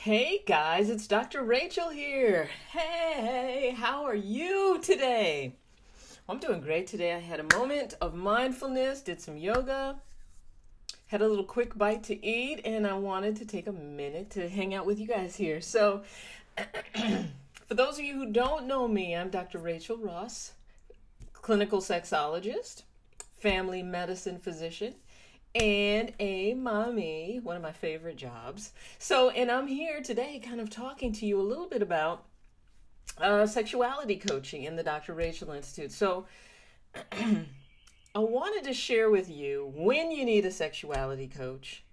Hey guys, it's Dr. Rachel here. Hey, how are you today? I'm doing great today. I had a moment of mindfulness, did some yoga, had a little quick bite to eat, and I wanted to take a minute to hang out with you guys here. So, for those of you who don't know me, I'm Dr. Rachel Ross, clinical sexologist, family medicine physician, and a mommy, one of my favorite jobs. And I'm here today kind of talking to you a little bit about sexuality coaching in the Dr. Rachel Institute. I wanted to share with you when you need a sexuality coach,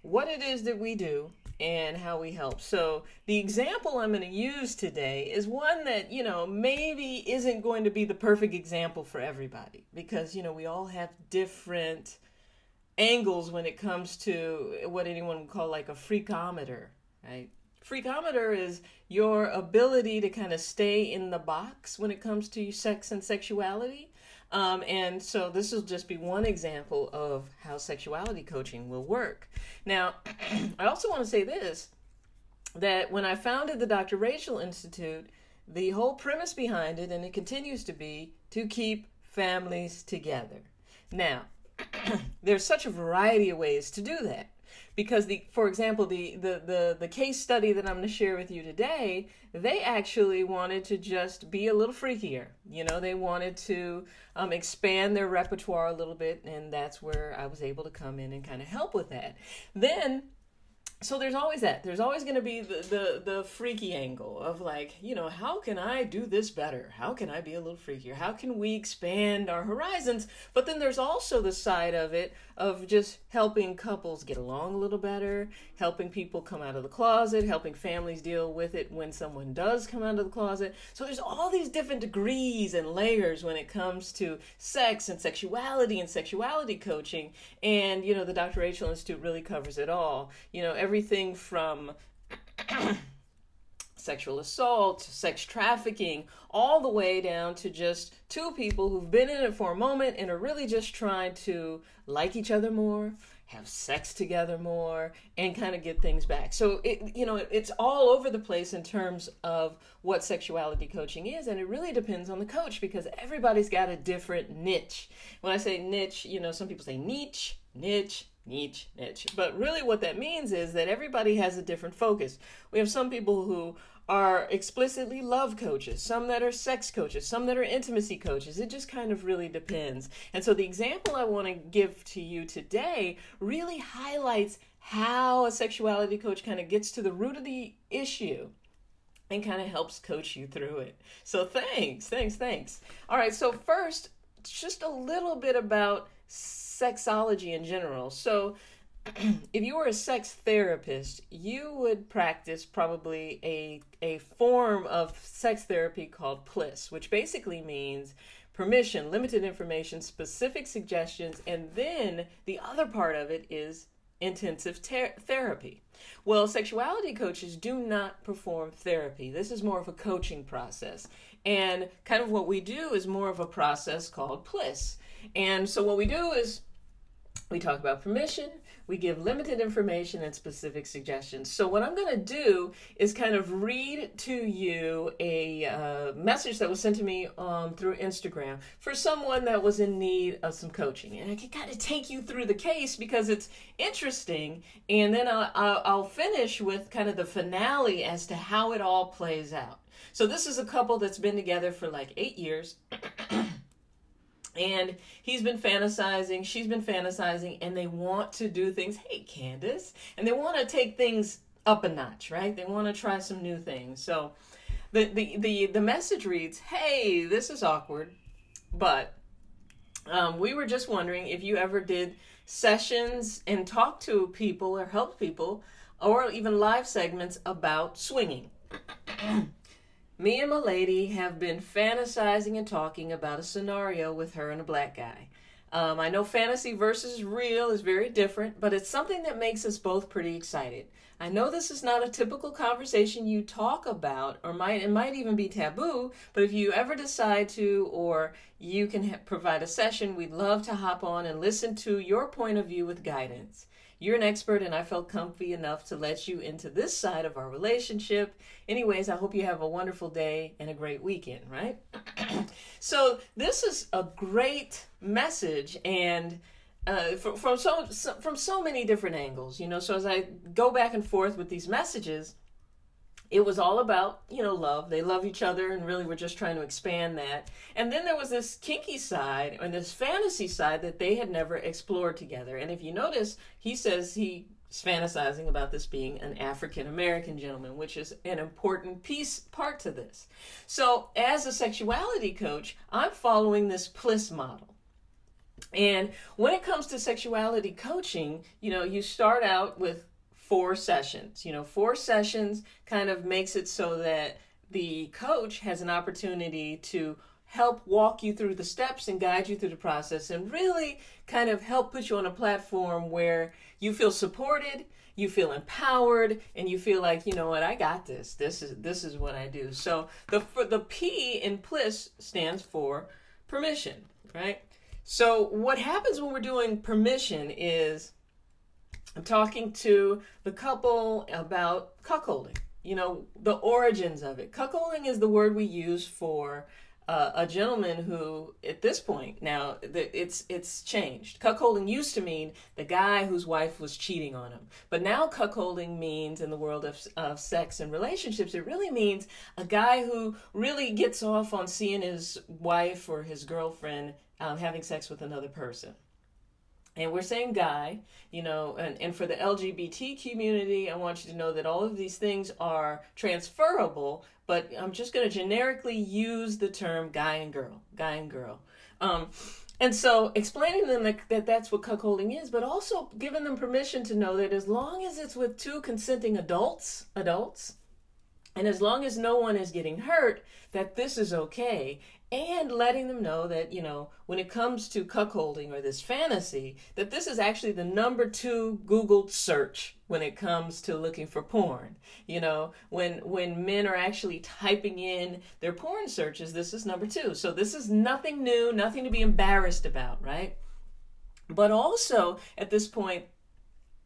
what it is that we do, and how we help. So the example I'm going to use today is one that, maybe isn't going to be the perfect example for everybody because, we all have different angles when it comes to what anyone would call like a freakometer, right? Freakometer is your ability to kind of stay in the box when it comes to sex and sexuality. And so this will just be one example of how sexuality coaching will work. Now, I also want to say this, that when I founded the Dr. Rachel Institute, the whole premise behind it, and it continues to be, to keep families together. Now, there's such a variety of ways to do that. Because for example, the case study that I'm going to share with you today, they actually wanted to just be a little freakier. They wanted to expand their repertoire a little bit, and that's where I was able to come in and kind of help with that. So there's always that. There's always going to be the freaky angle of like, how can I do this better? How can I be a little freakier? How can we expand our horizons? But then there's also the side of it of just helping couples get along a little better, helping people come out of the closet, helping families deal with it when someone does come out of the closet. So there's all these different degrees and layers when it comes to sex and sexuality coaching. And, the Dr. Rachel Institute really covers it all. Everything from sexual assault, sex trafficking, all the way down to just two people who've been in it for a moment and are really just trying to like each other more, have sex together more, and kind of get things back. So it's all over the place in terms of what sexuality coaching is, and it really depends on the coach because everybody's got a different niche. When I say niche, some people say niche. But really what that means is that everybody has a different focus. We have some people who are explicitly love coaches, some that are sex coaches, some that are intimacy coaches. It just kind of really depends. And so the example I want to give to you today really highlights how a sexuality coach kind of gets to the root of the issue and kind of helps coach you through it. So thanks. All right, so first, just a little bit about sexology in general. So if you were a sex therapist, you would practice probably a form of sex therapy called PLIS, which basically means permission, limited information, specific suggestions, and then the other part of it is intensive therapy. Well, sexuality coaches do not perform therapy. This is more of a coaching process. And kind of what we do is more of a process called PLIS. And so what we do is we talk about permission, we give limited information and specific suggestions. So what I'm going to do is kind of read to you a message that was sent to me through Instagram for someone that was in need of some coaching. And I can kind of take you through the case because it's interesting. And then I'll finish with kind of the finale as to how it all plays out. So this is a couple that's been together for like 8 years. And he's been fantasizing, she's been fantasizing, and they want to do things, hey Candace, and they want to take things up a notch, right? They want to try some new things. So the message reads, hey, this is awkward, but we were just wondering if you ever did sessions and talk to people or help people or even live segments about swinging. Me and my lady have been fantasizing and talking about a scenario with her and a black guy. I know fantasy versus real is very different, but it's something that makes us both pretty excited. I know this is not a typical conversation you talk about, or it might even be taboo, but if you ever decide to, or you can provide a session, we'd love to hop on and listen to your point of view with guidance. you're an expert and I felt comfy enough to let you into this side of our relationship. Anyways, I hope you have a wonderful day and a great weekend, right? So this is a great message, and from so many different angles, So as I go back and forth with these messages, it was all about, love. They love each other, and really we're just trying to expand that. And then there was this kinky side and this fantasy side that they had never explored together. And if you notice, he says he's fantasizing about this being an African American gentleman, which is an important part to this. So as a sexuality coach, I'm following this PLIS model. And when it comes to sexuality coaching, you start out with 4 sessions. 4 sessions kind of makes it so that the coach has an opportunity to help walk you through the steps and guide you through the process, and really kind of help put you on a platform where you feel supported, you feel empowered, and you feel like, I got this. This is what I do. So the P in PLIS stands for permission, right? So what happens when we're doing permission is I'm talking to the couple about cuckolding, the origins of it. Cuckolding is the word we use for a gentleman who, at this point, now it's changed. Cuckolding used to mean the guy whose wife was cheating on him. But now cuckolding means, in the world of sex and relationships, it really means a guy who really gets off on seeing his wife or his girlfriend having sex with another person. And we're saying guy, and for the LGBT community, I want you to know that all of these things are transferable, but I'm just going to generically use the term guy and girl. And so explaining to them that that's what cuckolding is, but also giving them permission to know that as long as it's with 2 consenting adults, and as long as no one is getting hurt, that this is okay. And letting them know that, when it comes to cuckolding or this fantasy, that this is actually the number 2 Googled search when it comes to looking for porn. When men are actually typing in their porn searches, this is number 2. So this is nothing new, nothing to be embarrassed about, right? But also, at this point,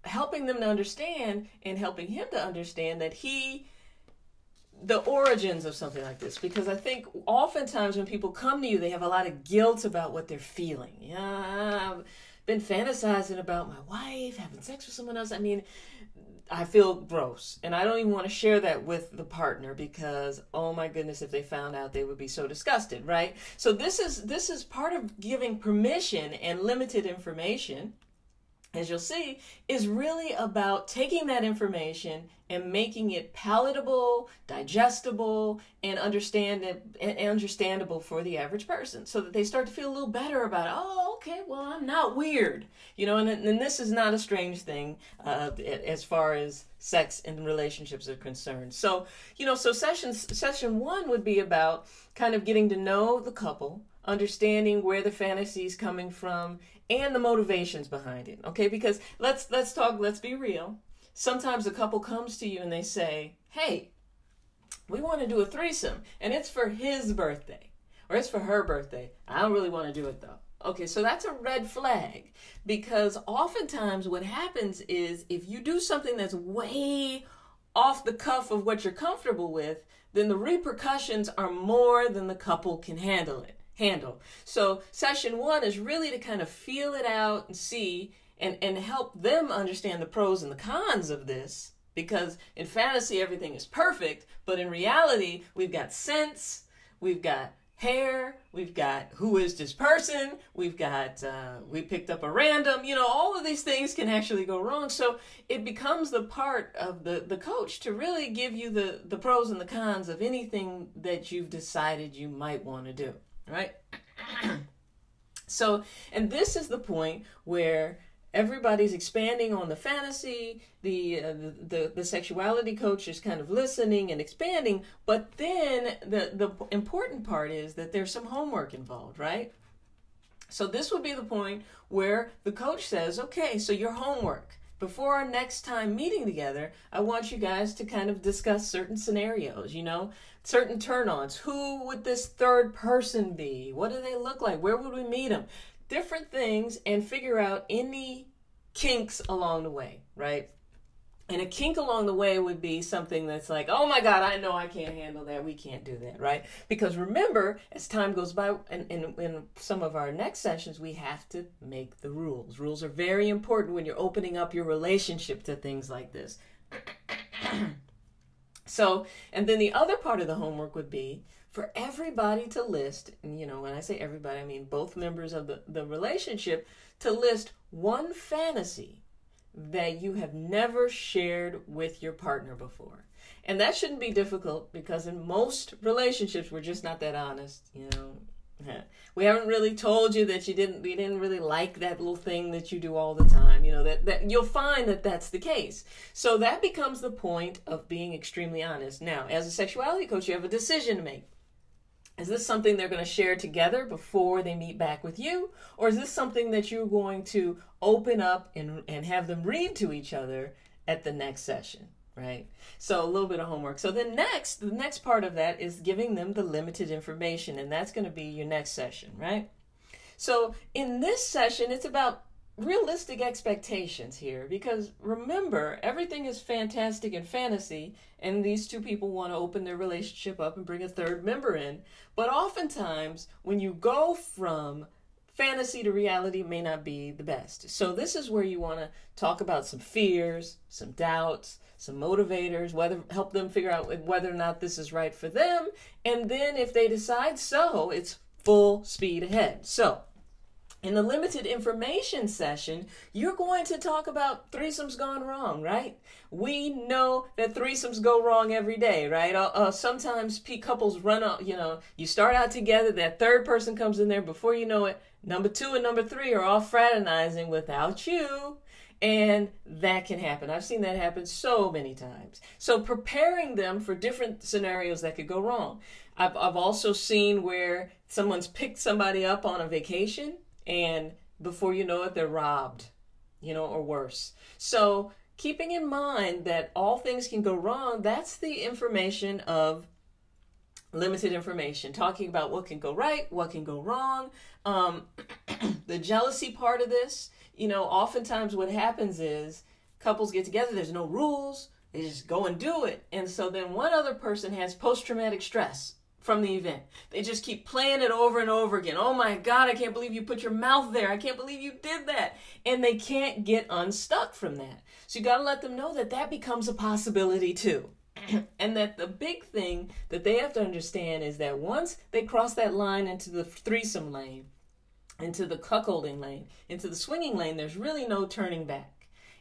helping them to understand and helping him to understand that the origins of something like this, because I think oftentimes when people come to you, they have a lot of guilt about what they're feeling. I've been fantasizing about my wife having sex with someone else. I feel gross, and I don't even want to share that with the partner because, oh my goodness, if they found out, they would be so disgusted, right? So this is part of giving permission, and limited information, as you'll see, is really about taking that information and making it palatable, digestible, and understandable for the average person, so that they start to feel a little better about, oh, okay, well, I'm not weird, and this is not a strange thing as far as sex and relationships are concerned. So, so session 1 would be about kind of getting to know the couple, understanding where the fantasy is coming from, and the motivations behind it. Okay, because let's be real. Sometimes a couple comes to you and they say, hey, we want to do a threesome, and it's for his birthday, or it's for her birthday. I don't really want to do it though. Okay, so that's a red flag, because oftentimes what happens is if you do something that's way off the cuff of what you're comfortable with, then the repercussions are more than the couple can handle. So session 1 is really to kind of feel it out and see and help them understand the pros and the cons of this, because in fantasy everything is perfect, but in reality we've got scents, we've got hair, we've got who is this person, we've got we picked up a random, all of these things can actually go wrong. So it becomes the part of the coach to really give you the pros and the cons of anything that you've decided you might want to do. Right? So, and this is the point where everybody's expanding on the fantasy, the sexuality coach is kind of listening and expanding, but then the important part is that there's some homework involved, right? So this would be the point where the coach says, okay, so your homework. Before our next time meeting together, I want you guys to kind of discuss certain scenarios, certain turn-ons. Who would this third person be? What do they look like? Where would we meet them? Different things, and figure out any kinks along the way, right? And a kink along the way would be something that's like, oh my God, I know I can't handle that. We can't do that, right? Because remember, as time goes by, and in some of our next sessions, we have to make the rules. Rules are very important when you're opening up your relationship to things like this. So, and then the other part of the homework would be for everybody to list, and when I say everybody, I mean both members of the relationship, to list one fantasy that you have never shared with your partner before. And that shouldn't be difficult because in most relationships, we're just not that honest. We haven't really told you that we didn't really like that little thing that you do all the time. That you'll find that that's the case. So that becomes the point of being extremely honest. Now, as a sexuality coach, you have a decision to make. Is this something they're going to share together before they meet back with you? Or is this something that you're going to open up and have them read to each other at the next session, right? So a little bit of homework. So then the next part of that is giving them the limited information, and that's going to be your next session, right? So in this session, it's about realistic expectations here, because remember, everything is fantastic and fantasy, and these two people want to open their relationship up and bring a third member in. But oftentimes, when you go from fantasy to reality, it may not be the best. So this is where you want to talk about some fears, some doubts, some motivators, help them figure out whether or not this is right for them. And then if they decide so, it's full speed ahead. So in the limited information session, you're going to talk about threesomes gone wrong, right? We know that threesomes go wrong every day, right? Sometimes couples run out, you start out together, that third person comes in there, before you know it, number 2 and number 3 are all fraternizing without you. And that can happen. I've seen that happen so many times. So preparing them for different scenarios that could go wrong. I've also seen where someone's picked somebody up on a vacation, and before you know it, they're robbed, or worse. So keeping in mind that all things can go wrong, that's the information of limited information, talking about what can go right, what can go wrong. The jealousy part of this, oftentimes what happens is couples get together, there's no rules, they just go and do it. And so then one other person has post-traumatic stress from the event. They just keep playing it over and over again. Oh my God, I can't believe you put your mouth there. I can't believe you did that. And they can't get unstuck from that. So you got to let them know that that becomes a possibility too. And that the big thing that they have to understand is that once they cross that line into the threesome lane, into the cuckolding lane, into the swinging lane, there's really no turning back.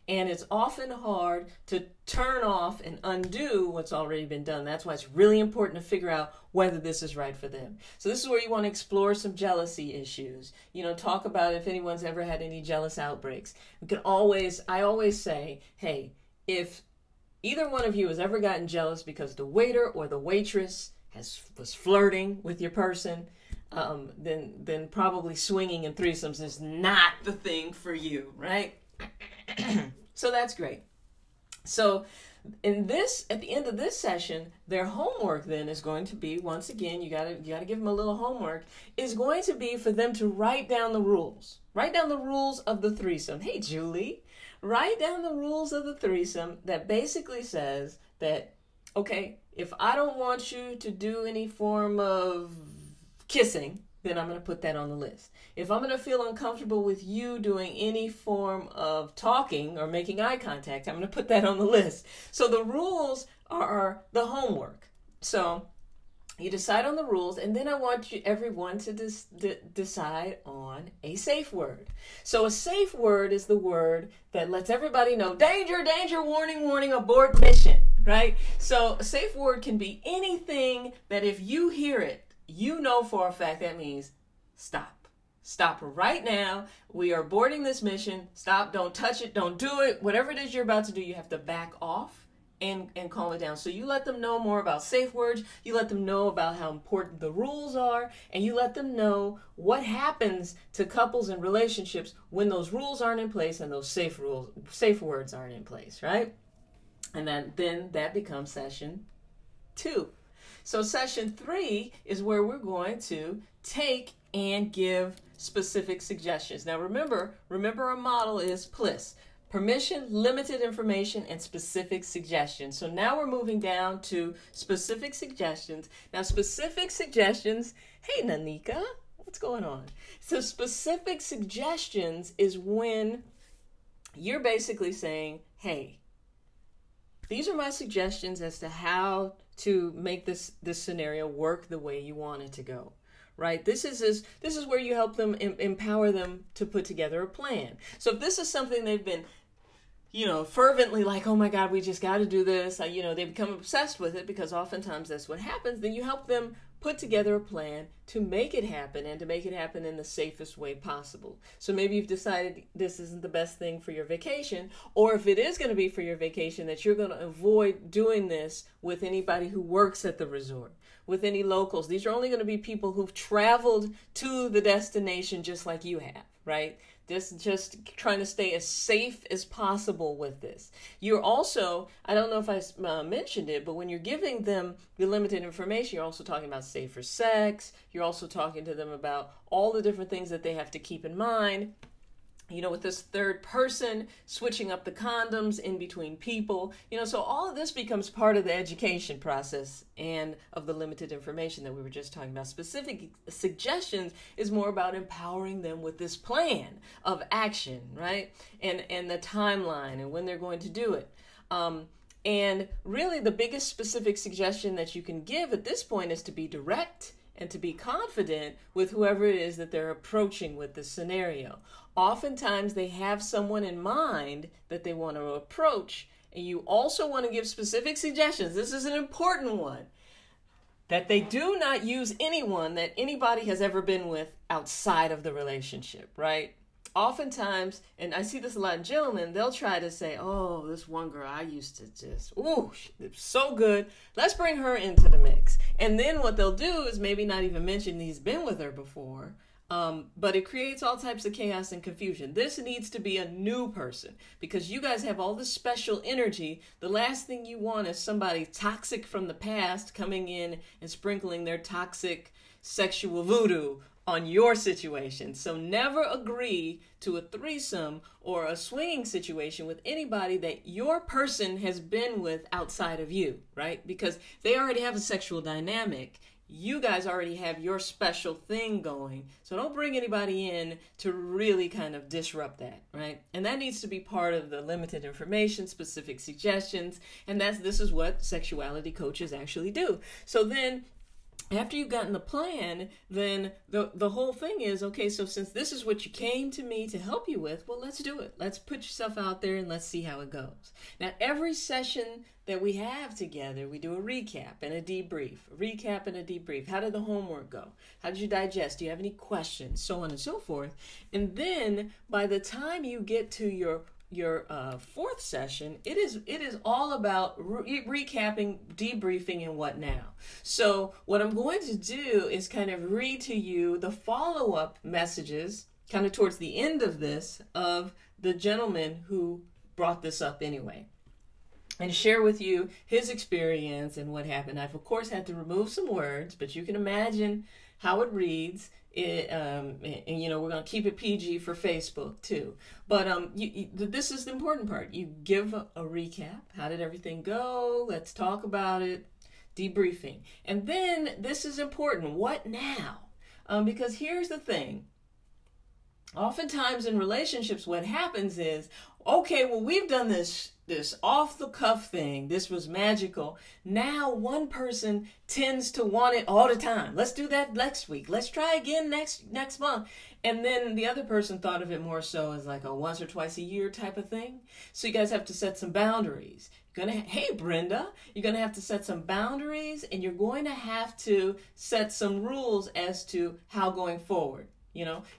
And it's often hard to turn off and undo what's already been done. That's why it's really important to figure out whether this is right for them. So this is where you want to explore some jealousy issues. Talk about if anyone's ever had any jealous outbreaks. I always say, hey, if either one of you has ever gotten jealous because the waiter or the waitress was flirting with your person, then probably swinging and threesomes is not the thing for you, right? So that's great. So at the end of this session, their homework then is going to be, once again, you gotta give them a little homework, is going to be for them to write down the rules. Write down the rules of the threesome. Hey, Julie, write down the rules of the threesome that basically says that, okay, if I don't want you to do any form of kissing, then I'm going to put that on the list. If I'm going to feel uncomfortable with you doing any form of talking or making eye contact, I'm going to put that on the list. So the rules are the homework. So you decide on the rules, and then I want everyone to decide on a safe word. So a safe word is the word that lets everybody know, danger, danger, warning, warning, abort mission, right? So a safe word can be anything that if you hear it, you know for a fact that means stop. Stop right now. We are aborting this mission. Stop. Don't touch it. Don't do it. Whatever it is you're about to do, you have to back off and calm it down. So you let them know more about safe words. You let them know about how important the rules are. And you let them know what happens to couples and relationships when those rules aren't in place and those safe words aren't in place, right? And then that becomes session 2. So session 3 is where we're going to take and give specific suggestions. Now remember our model is PLIS. Permission, limited information, and specific suggestions. So now we're moving down to specific suggestions. Now specific suggestions, hey Nanika, what's going on? So specific suggestions is when you're basically saying, hey, these are my suggestions as to how to make this scenario work the way you want it to go. Right? This is where you help them, empower them to put together a plan. So if this is something they've been, fervently like, oh my God, we just got to do this. They become obsessed with it, because oftentimes that's what happens. Then you help them put together a plan to make it happen, and to make it happen in the safest way possible. So maybe you've decided this isn't the best thing for your vacation, or if it is going to be for your vacation, that you're going to avoid doing this with anybody who works at the resort, with any locals. These are only going to be people who've traveled to the destination just like you have, right? Just trying to stay as safe as possible with this. You're also, I don't know if I mentioned it, but when you're giving them the limited information, you're also talking about safer sex. You're also talking to them about all the different things that they have to keep in mind. With this third person, switching up the condoms in between people, so all of this becomes part of the education process and of the limited information that we were just talking about. Specific suggestions is more about empowering them with this plan of action, right? And the timeline and when they're going to do it. And really the biggest specific suggestion that you can give at this point is to be direct and to be confident with whoever it is that they're approaching with this scenario. Oftentimes they have someone in mind that they want to approach, and you also want to give specific suggestions. This is an important one. That they do not use anyone that anybody has ever been with outside of the relationship, right? Oftentimes, and I see this a lot in gentlemen, they'll try to say, oh, this one girl I used to just, it's so good. Let's bring her into the mix. And then what they'll do is maybe not even mention he's been with her before, but it creates all types of chaos and confusion. This needs to be a new person, because you guys have all this special energy. The last thing you want is somebody toxic from the past coming in and sprinkling their toxic sexual voodoo on your situation. So never agree to a threesome or a swinging situation with anybody that your person has been with outside of you, right? Because they already have a sexual dynamic. You guys already have your special thing going. So don't bring anybody in to really kind of disrupt that, right? And that needs to be part of the limited information, specific suggestions. And this is what sexuality coaches actually do. So then after you've gotten the plan, then the whole thing is, okay, so since this is what you came to me to help you with, well, let's do it. Let's put yourself out there and let's see how it goes. Now, every session that we have together, we do a recap and a debrief. A recap and a debrief. How did the homework go? How did you digest? Do you have any questions? So on and so forth. And then by the time you get to your fourth session, it is all about recapping, debriefing, and what now. So what I'm going to do is kind of read to you the follow-up messages kind of towards the end of this of the gentleman who brought this up anyway, and share with you his experience and what happened. I've of course had to remove some words, but you can imagine how it reads. And we're going to keep it PG for Facebook too. But this is the important part. You give a recap. How did everything go? Let's talk about it. Debriefing. And then this is important. What now? Because here's the thing. Oftentimes in relationships, what happens is, okay, well, we've done this off the cuff thing. This was magical. Now one person tends to want it all the time. Let's do that next week. Let's try again next month. And then the other person thought of it more so as like a once or twice a year type of thing. So you guys have to set some boundaries. Hey Brenda, you're going to have to set some boundaries, and you're going to have to set some rules as to how going forward.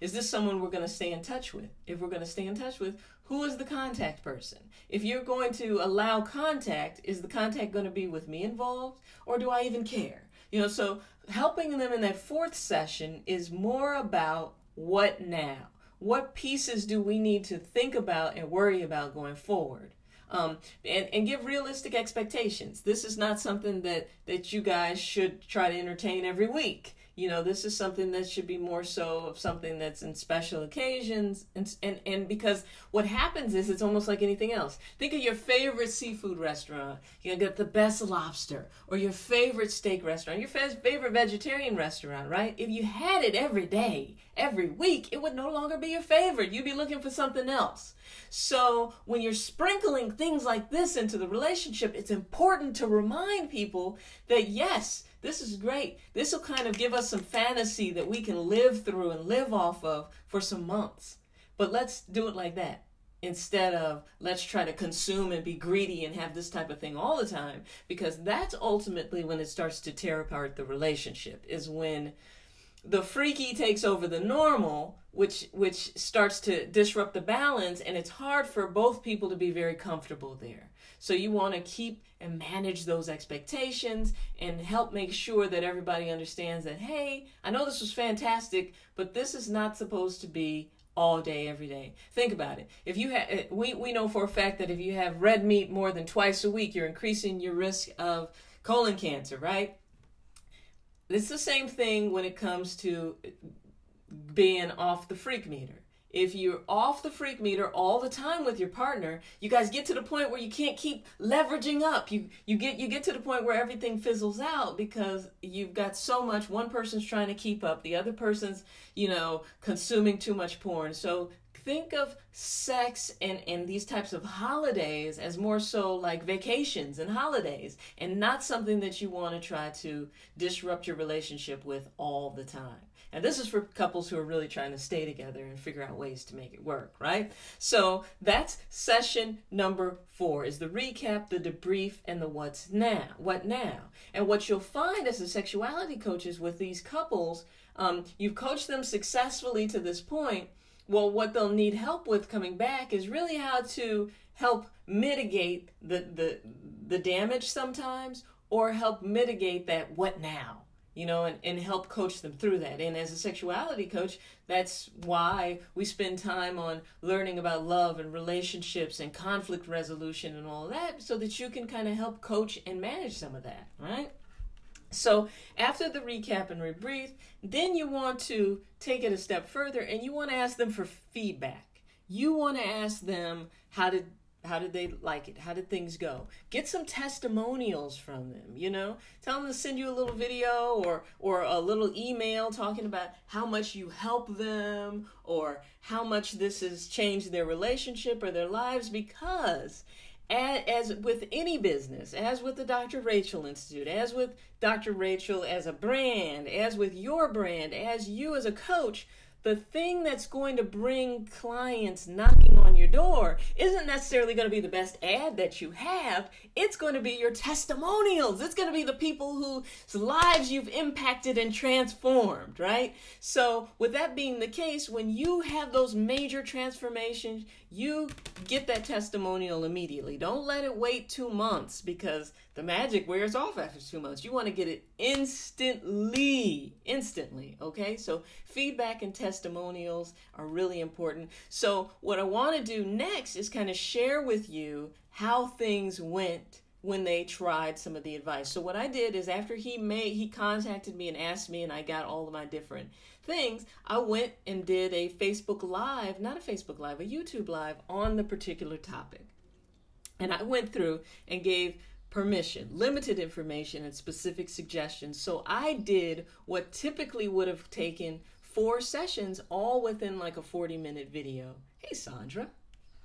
Is this someone we're going to stay in touch with? If we're going to stay in touch with, who is the contact person? If you're going to allow contact, is the contact going to be with me involved, or do I even care? So helping them in that fourth session is more about what now? What pieces do we need to think about and worry about going forward? And give realistic expectations. This is not something that you guys should try to entertain every week. This is something that should be more so of something that's in special occasions. And because what happens is it's almost like anything else. Think of your favorite seafood restaurant. You get the best lobster, or your favorite steak restaurant, your favorite vegetarian restaurant, right? If you had it every day, every week, it would no longer be your favorite. You'd be looking for something else. So when you're sprinkling things like this into the relationship, it's important to remind people that yes, this is great. This will kind of give us some fantasy that we can live through and live off of for some months. But let's do it like that, instead of let's try to consume and be greedy and have this type of thing all the time, because that's ultimately when it starts to tear apart the relationship, is when the freaky takes over the normal, which starts to disrupt the balance, and it's hard for both people to be very comfortable there. So you want to keep and manage those expectations and help make sure that everybody understands that, hey, I know this was fantastic, but this is not supposed to be all day, every day. Think about it. If you have, we know for a fact that if you have red meat more than twice a week, you're increasing your risk of colon cancer, right? It's the same thing when it comes to being off the freak meter. If you're off the freak meter all the time with your partner, you guys get to the point where you can't keep leveraging up. You get to the point where everything fizzles out because you've got so much. One person's trying to keep up, the other person's, consuming too much porn. So think of sex and these types of holidays as more so like vacations and holidays, and not something that you want to try to disrupt your relationship with all the time. And this is for couples who are really trying to stay together and figure out ways to make it work, right? So that's session number 4, is the recap, the debrief, and the what now. And what you'll find as a sexuality coaches with these couples, you've coached them successfully to this point. Well, what they'll need help with coming back is really how to help mitigate the damage sometimes, or help mitigate that what now. And help coach them through that. And as a sexuality coach, that's why we spend time on learning about love and relationships and conflict resolution and all of that, so that you can kind of help coach and manage some of that, right? So after the recap and rebrief, then you want to take it a step further, and you want to ask them for feedback. You want to ask them how did they like it? How did things go? Get some testimonials from them, Tell them to send you a little video or a little email talking about how much you help them, or how much this has changed their relationship or their lives. Because as with any business, as with the Dr. Rachel Institute, as with Dr. Rachel as a brand, as with your brand, as you as a coach, the thing that's going to bring clients knocking on your door isn't necessarily going to be the best ad that you have. It's going to be your testimonials. It's going to be the people whose lives you've impacted and transformed, right? So with that being the case, when you have those major transformations, you get that testimonial immediately. Don't let it wait 2 months, because the magic wears off after 2 months. You want to get it instantly, okay? So feedback and testimonials are really important. So what I want to do next is kind of share with you how things went when they tried some of the advice. So what I did is, after he contacted me and asked me, and I got all of my different things, I went and did a Facebook Live, not a Facebook Live, a YouTube Live on the particular topic. And I went through and gave permission, limited information, and specific suggestions. So I did what typically would have taken 4 sessions, all within like a 40-minute video. Hey, Sandra.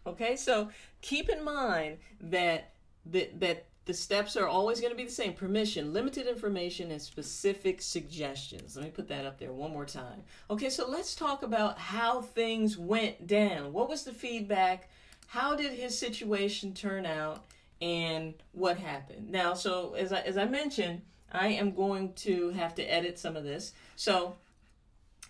Okay, so keep in mind that the steps are always going to be the same: permission, limited information, and specific suggestions. Let me put that up there one more time. Okay, so let's talk about how things went down. What was the feedback? How did his situation turn out? And what happened? Now, so as I mentioned, I am going to have to edit some of this. So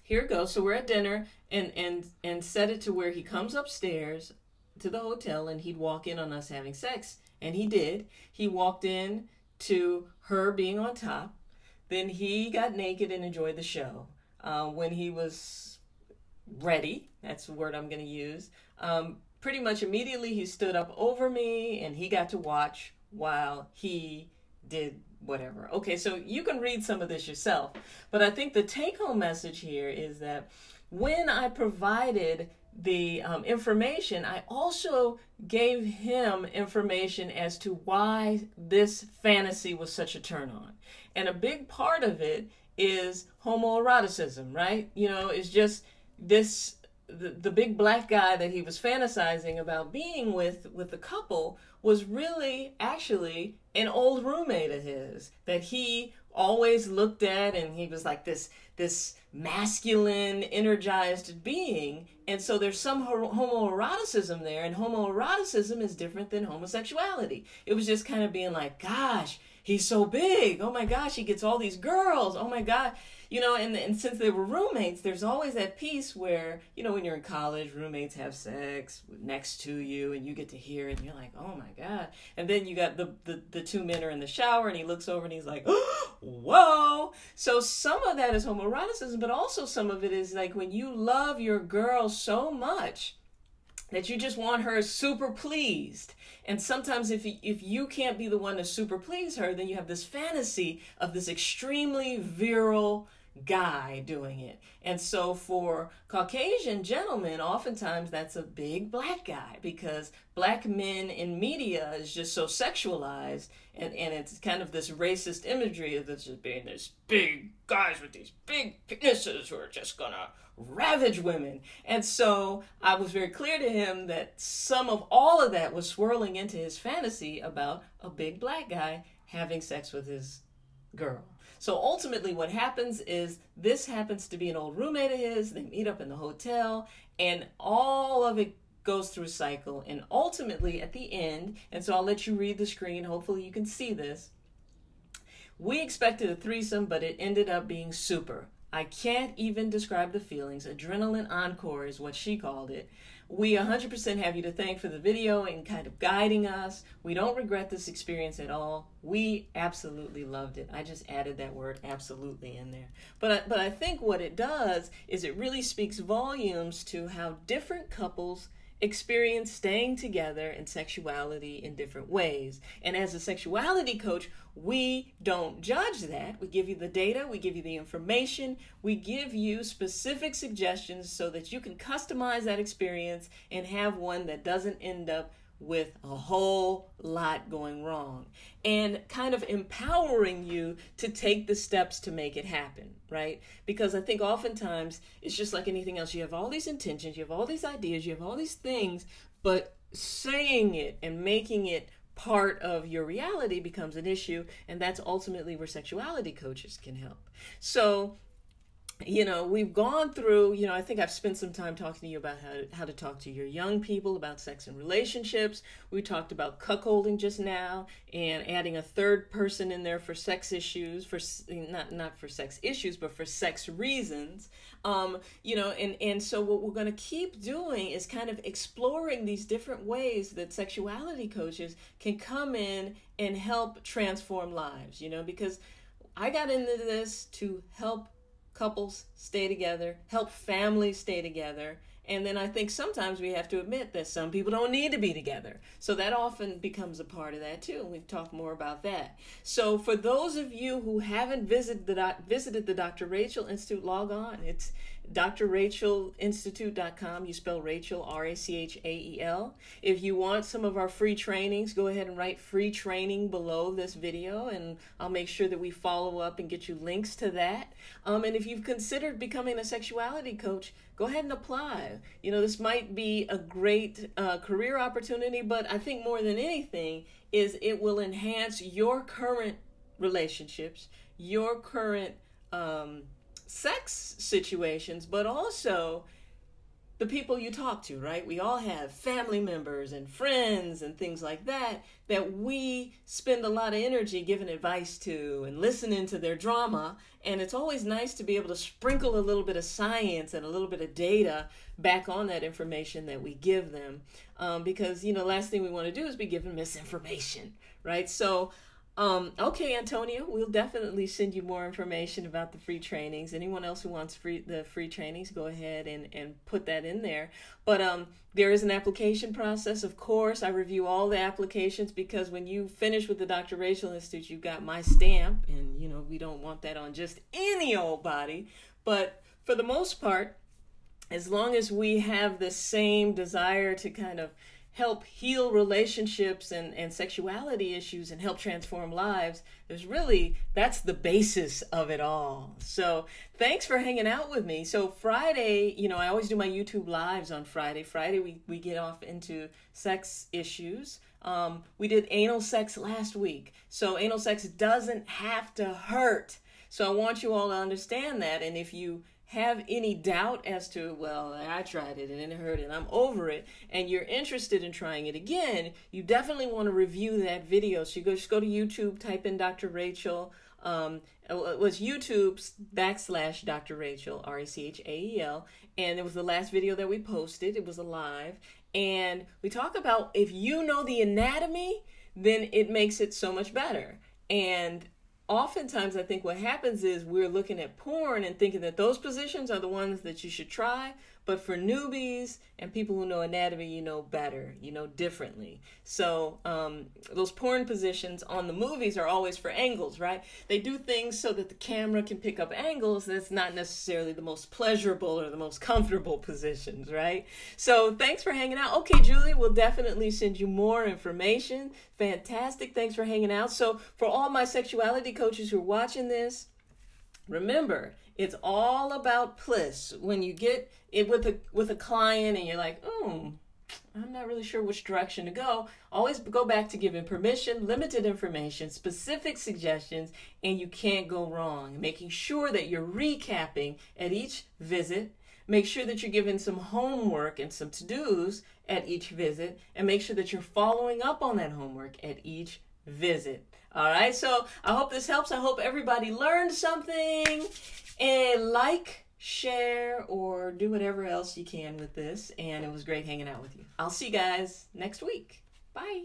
here it goes. So we're at dinner, and set it to where he comes upstairs to the hotel, and he'd walk in on us having sex. And he did. He walked in to her being on top. Then he got naked and enjoyed the show. When he was ready, that's the word I'm going to use, pretty much immediately he stood up over me, and he got to watch while he did whatever. Okay, so you can read some of this yourself. But I think the take home message here is that when I provided the information, I also gave him information as to why this fantasy was such a turn on. And a big part of it is homoeroticism, right? You know, it's just this the big black guy that he was fantasizing about being with the couple was really actually an old roommate of his that he always looked at, and he was like this masculine energized being. And so there's some homoeroticism there, and homoeroticism is different than homosexuality. It was just kind of being like, gosh, he's so big, oh my gosh, he gets all these girls, oh my god. You know, and since they were roommates, there's always that piece where, you know, when you're in college, roommates have sex next to you and you get to hear it and you're like, oh my God. And then you got the two men are in the shower and he looks over and he's like, oh, whoa. So some of that is homoeroticism, but also some of it is like when you love your girl so much that you just want her super pleased. And sometimes if you can't be the one to super please her, then you have this fantasy of this extremely virile guy doing it. And so for Caucasian gentlemen, oftentimes that's a big black guy, because black men in media is just so sexualized, and it's kind of this racist imagery of this just being this big guys with these big penises who are just gonna ravage women. And so I was very clear to him that some of all of that was swirling into his fantasy about a big black guy having sex with his girl. So ultimately what happens is this happens to be an old roommate of his. They meet up in the hotel and all of it goes through a cycle. And ultimately at the end, and so I'll let you read the screen, hopefully you can see this. We expected a threesome, but it ended up being super. I can't even describe the feelings. Adrenaline encore is what she called it. We 100% have you to thank for the video and kind of guiding us. We don't regret this experience at all. We absolutely loved it. I just added that word absolutely in there. But I think what it does is it really speaks volumes to how different couples experience staying together and sexuality in different ways. And as a sexuality coach, we don't judge that. We give you the data, we give you the information, we give you specific suggestions so that you can customize that experience and have one that doesn't end up with a whole lot going wrong, and kind of empowering you to take the steps to make it happen, right? Because I think oftentimes it's just like anything else. You have all these intentions, you have all these ideas, you have all these things, but saying it and making it part of your reality becomes an issue, and that's ultimately where sexuality coaches can help. So you know, we've gone through, you know, I think I've spent some time talking to you about how to talk to your young people about sex and relationships. We talked about cuckolding just now and adding a third person in there for sex issues, for not for sex issues, but for sex reasons. You know, and so what we're going to keep doing is kind of exploring these different ways that sexuality coaches can come in and help transform lives, you know, because I got into this to help couples stay together, help families stay together. And then I think sometimes we have to admit that some people don't need to be together. So that often becomes a part of that too. And we've talked more about that. So for those of you who haven't visited the Dr. Rachel Institute, log on. It's drrachelinstitute.com. You spell Rachel, R-A-C-H-A-E-L. If you want some of our free trainings, go ahead and write free training below this video, and I'll make sure that we follow up and get you links to that. And if you've considered becoming a sexuality coach, go ahead and apply. You know, this might be a great career opportunity, but I think more than anything is it will enhance your current relationships, your current sex situations, but also the people you talk to, right? We all have family members and friends and things like that we spend a lot of energy giving advice to and listening to their drama. And it's always nice to be able to sprinkle a little bit of science and a little bit of data back on that information that we give them. Because, you know, last thing we want to do is be given misinformation, right? So Okay, Antonia, we'll definitely send you more information about the free trainings. Anyone else who wants the free trainings, go ahead and put that in there. But there is an application process, of course. I review all the applications because when you finish with the Dr. Rachel Institute, you've got my stamp, and we don't want that on just any old body. But for the most part, as long as we have the same desire to kind of help heal relationships and sexuality issues and help transform lives, that's the basis of it all. So thanks for hanging out with me. So Friday, I always do my YouTube lives on Friday. We get off into sex issues. We did anal sex last week. So anal sex doesn't have to hurt. So I want you all to understand that. And if you have any doubt as to, well, I tried it and it hurt and I'm over it, and you're interested in trying it again, you definitely want to review that video. So just go to YouTube, type in Dr. Rachel. It was YouTube /Dr. Rachel, RACHAEL, and it was the last video that we posted. It was a live, and we talk about, if you know the anatomy, then it makes it so much better. And oftentimes I think what happens is we're looking at porn and thinking that those positions are the ones that you should try, but for newbies and people who know anatomy, you know better, you know differently. So those porn positions on the movies are always for angles, right? They do things so that the camera can pick up angles that's not necessarily the most pleasurable or the most comfortable positions, right? So thanks for hanging out. Okay, Julie, we'll definitely send you more information. Fantastic. Thanks for hanging out. So for all my sexuality coaches who are watching this, remember, it's all about bliss. When you get it with a client and you're like, I'm not really sure which direction to go, always go back to giving permission, limited information, specific suggestions, and you can't go wrong. Making sure that you're recapping at each visit. Make sure that you're giving some homework and some to-dos at each visit, and make sure that you're following up on that homework at each visit. All right, so I hope this helps. I hope everybody learned something, and share, or do whatever else you can with this. And it was great hanging out with you. I'll see you guys next week. Bye.